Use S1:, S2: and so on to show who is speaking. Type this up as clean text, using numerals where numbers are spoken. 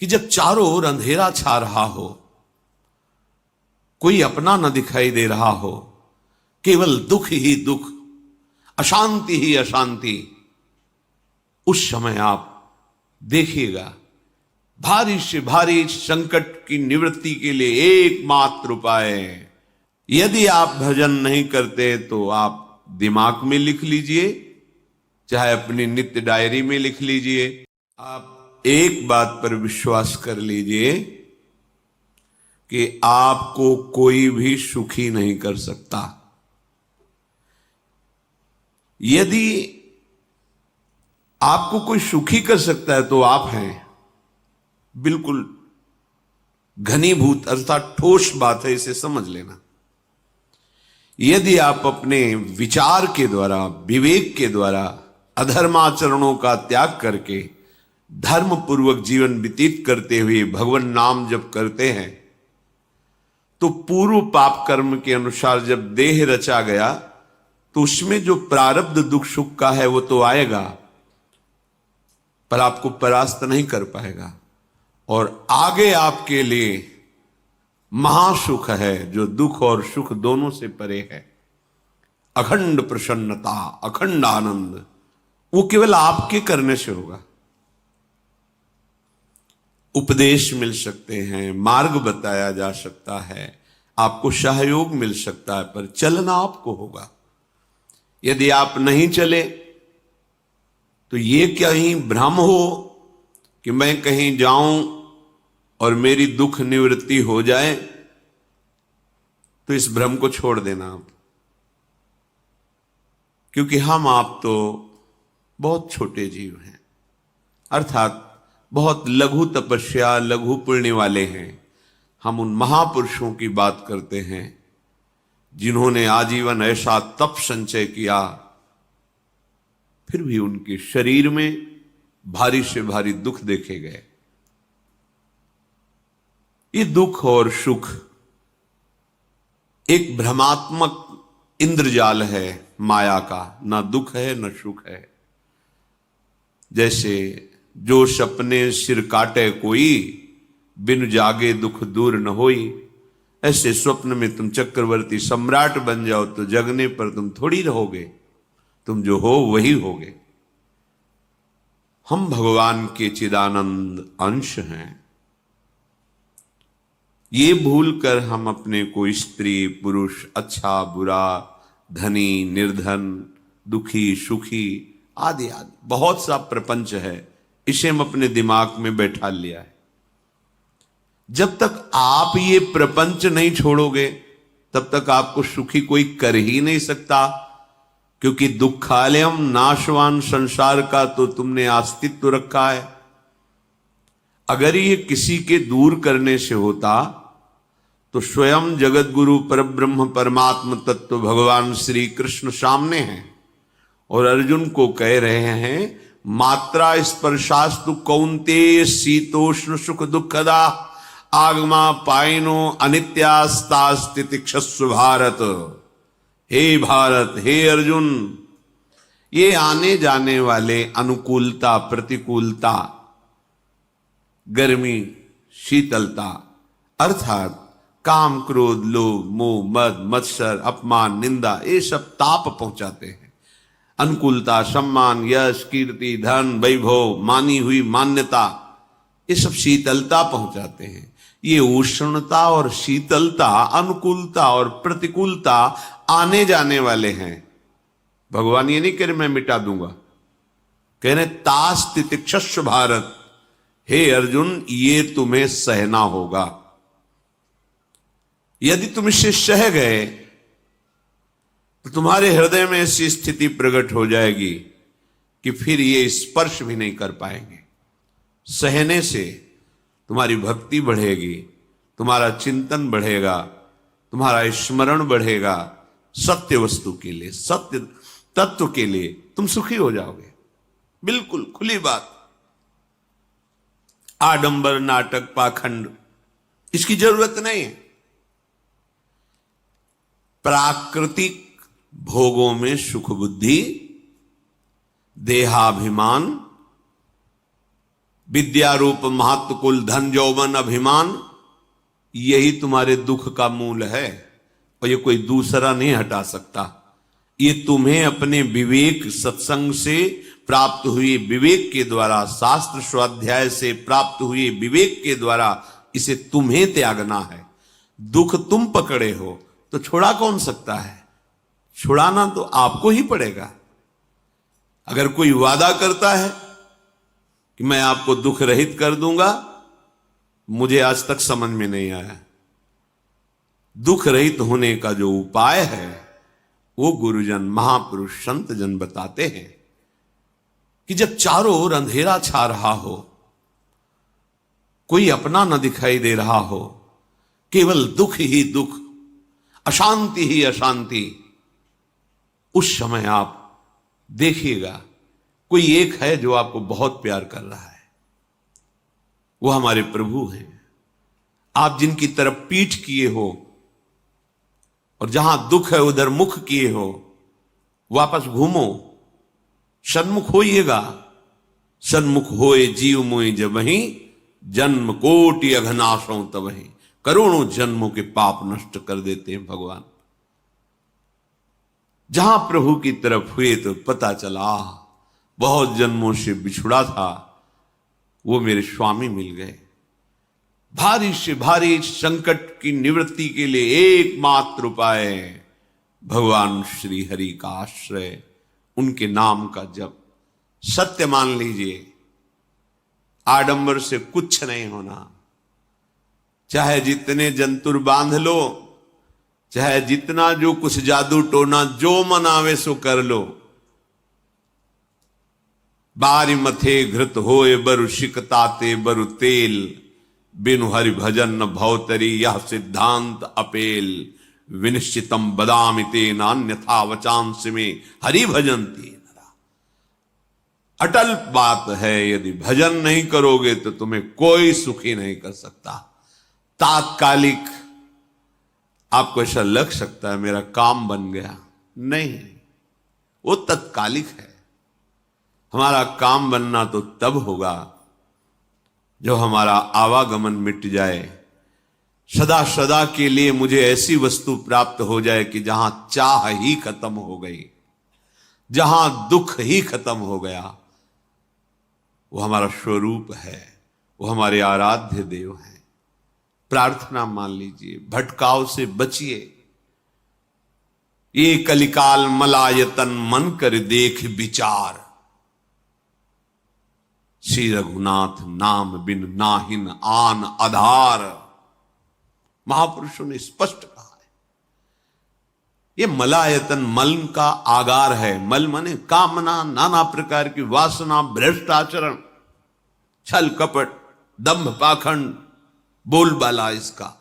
S1: कि जब चारों ओर अंधेरा छा रहा हो, कोई अपना न दिखाई दे रहा हो, केवल दुख ही दुख, अशांति ही अशांति, उस समय आप देखिएगा भारी से भारी संकट की निवृत्ति के लिए एकमात्र उपाय है। यदि आप भजन नहीं करते तो आप दिमाग में लिख लीजिए, चाहे अपनी नित्य डायरी में लिख लीजिए। आप एक बात पर विश्वास कर लीजिए कि आपको कोई भी सुखी नहीं कर सकता। यदि आपको कोई सुखी कर सकता है तो आप हैं। बिल्कुल घनीभूत अर्थात ठोस बात है, इसे समझ लेना। यदि आप अपने विचार के द्वारा, विवेक के द्वारा अधर्माचरणों का त्याग करके धर्म पूर्वक जीवन व्यतीत करते हुए भगवान नाम जप करते हैं, तो पूर्व पाप कर्म के अनुसार जब देह रचा गया तो उसमें जो प्रारब्ध दुख सुख का है वो तो आएगा, पर आपको परास्त नहीं कर पाएगा। और आगे आपके लिए महासुख है जो दुख और सुख दोनों से परे है। अखंड प्रसन्नता, अखंड आनंद, वो केवल आपके करने से होगा। उपदेश मिल सकते हैं, मार्ग बताया जा सकता है, आपको सहयोग मिल सकता है, पर चलना आपको होगा। यदि आप नहीं चले तो ये कहीं भ्रम हो कि मैं कहीं जाऊं और मेरी दुख निवृत्ति हो जाए, तो इस भ्रम को छोड़ देना आप। क्योंकि हम आप तो बहुत छोटे जीव हैं, अर्थात बहुत लघु तपस्या, लघु पुण्य वाले हैं। हम उन महापुरुषों की बात करते हैं जिन्होंने आजीवन ऐसा तप संचय किया, फिर भी उनके शरीर में भारी से भारी दुख देखे गए। ये दुख और सुख एक भ्रमात्मक इंद्रजाल है माया का, ना दुख है न सुख है। जैसे जो सपने सिर काटे कोई, बिन जागे दुख दूर न होई। ऐसे स्वप्न में तुम चक्रवर्ती सम्राट बन जाओ तो जगने पर तुम थोड़ी रहोगे, तुम जो हो वही होगे। हम भगवान के चिदानंद अंश हैं। ये भूल कर हम अपने को स्त्री पुरुष, अच्छा बुरा, धनी निर्धन, दुखी सुखी आदि आदि बहुत सा प्रपंच है, इसे हम अपने दिमाग में बैठा लिया है। जब तक आप ये प्रपंच नहीं छोड़ोगे तब तक आपको सुखी कोई कर ही नहीं सकता, क्योंकि दुखालयम नाशवान संसार का तो तुमने अस्तित्व रखा है। अगर ये किसी के दूर करने से होता तो स्वयं जगत गुरु परब्रह्म परमात्म तत्व भगवान श्री कृष्ण सामने हैं और अर्जुन को कह रहे हैं, मात्रा स्पर्शास्तु कौन्तेय शीतोष्ण सुख दुखदा आगमा पाइनो अनित्यास्तास्तितिक्षस्व भारत। हे भारत, हे अर्जुन, ये आने जाने वाले अनुकूलता प्रतिकूलता, गर्मी शीतलता, अर्थात काम क्रोध लोभ मोह मद मत्सर अपमान निंदा, ये सब ताप पहुंचाते हैं। अनुकूलता सम्मान यश कीर्ति धन वैभव, मानी हुई मान्यता, ये सब शीतलता पहुंचाते हैं। ये उष्णता और शीतलता, अनुकूलता और प्रतिकूलता आने जाने वाले हैं। भगवान ये नहीं कह रहे मैं मिटा दूंगा, कह रहे तास तितिक्षस्व भारत। हे अर्जुन, ये तुम्हें सहना होगा। यदि तुम इसे सह गए तो तुम्हारे हृदय में ऐसी स्थिति प्रकट हो जाएगी कि फिर ये स्पर्श भी नहीं कर पाएंगे। सहने से तुम्हारी भक्ति बढ़ेगी, तुम्हारा चिंतन बढ़ेगा, तुम्हारा स्मरण बढ़ेगा, सत्य वस्तु के लिए, सत्य तत्व के लिए तुम सुखी हो जाओगे। बिल्कुल खुली बात। आडंबर नाटक पाखंड इसकी जरूरत नहीं है। प्राकृतिक भोगों में सुख बुद्धि, देहाभिमान, विद्या रूप महत्व कुल धन यौवन अभिमान, यही तुम्हारे दुख का मूल है और ये कोई दूसरा नहीं हटा सकता। ये तुम्हें अपने विवेक सत्संग से प्राप्त हुए विवेक के द्वारा, शास्त्र स्वाध्याय से प्राप्त हुए विवेक के द्वारा इसे तुम्हें त्यागना है। दुख तुम पकड़े हो तो छुड़ा कौन सकता है? छुड़ाना तो आपको ही पड़ेगा। अगर कोई वादा करता है कि मैं आपको दुख रहित कर दूंगा, मुझे आज तक समझ में नहीं आया। दुख रहित होने का जो उपाय है वो गुरुजन, महापुरुष, संत जन बताते हैं कि जब चारों ओर अंधेरा छा रहा हो, कोई अपना न दिखाई दे रहा हो, केवल दुख ही दुख, अशांति ही अशांति, उस समय आप देखिएगा कोई एक है जो आपको बहुत प्यार कर रहा है। वो हमारे प्रभु हैं। आप जिनकी तरफ पीठ किए हो और जहां दुख है उधर मुख किए हो, वापस घूमो, सन्मुख होइएगा। सन्मुख होए जीव मोहि जबहि, जन्म कोटि अघनाशों तबहि। करोड़ों जन्मों के पाप नष्ट कर देते हैं भगवान। जहां प्रभु की तरफ हुए तो पता चला बहुत जन्मों से बिछुड़ा था, वो मेरे स्वामी मिल गए। भारी से भारी संकट की निवृत्ति के लिए एकमात्र उपाय भगवान श्री हरि का आश्रय, उनके नाम का जप। सत्य मान लीजिए, आडंबर से कुछ नहीं होना। चाहे जितने जंतुर बांध लो, चाहे जितना जो कुछ जादू टोना जो मनावे सो कर लो, बारी मथे घृत होए बरु शिकताते बरु तेल, बिनु हरि भजन न भवतरी यह सिद्धांत अपेल। विनिश्चितम बदामि तेन अन्यथा वचांस में हरि भजन्ति नरा। अटल बात है, यदि भजन नहीं करोगे तो तुम्हें कोई सुखी नहीं कर सकता। तात्कालिक आपको ऐसा लग सकता है मेरा काम बन गया, नहीं, वो तत्कालिक है। हमारा काम बनना तो तब होगा जो हमारा आवागमन मिट जाए, सदा सदा के लिए मुझे ऐसी वस्तु प्राप्त हो जाए कि जहां चाह ही खत्म हो गई, जहां दुख ही खत्म हो गया। वो हमारा स्वरूप है, वो हमारे आराध्य देव हैं। प्रार्थना मान लीजिए, भटकाव से बचिए। ये कलिकाल मलायतन मन कर देख विचार, श्री रघुनाथ नाम बिन नाहिन आन आधार। महापुरुषों ने स्पष्ट कहा है। ये मलायतन मल का आगार है। मल माने कामना, नाना प्रकार की वासना, भ्रष्ट आचरण, छल कपट, दंभ पाखंड, बोलबाला इसका।